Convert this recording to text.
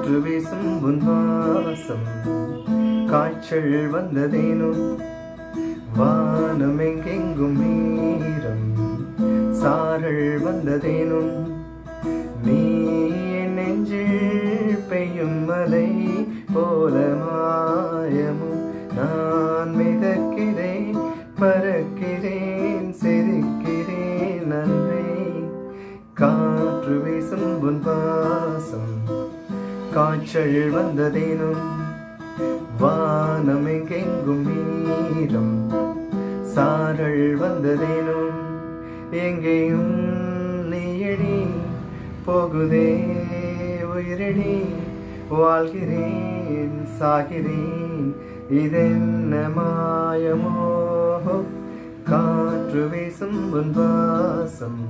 காற்று வீசும் உன் வாசம் காய்ச்சல் வந்ததேனோ வானம் எங்கெங்கும் மீறம் சாரல் வந்ததேனும் நீ என் நெஞ்சில் பெய்யும் மலை போல மாயமும் நான் மிதக்கிறேன் பறக்கிறேன் சிரிக்கிறேன் நன்றே காற்று வீசும் உன் வாசம் காய்ச்சல் வந்ததேனும் வானம் எங்கெங்கும் மீறம் சாரல் வந்ததேனும் எங்கேயும் நீயடி போகுதே உயிரடி வாழ்கிறேன் சாகிறேன் இதென்ன மாயமோ காற்று வீசும் உன் வாசம்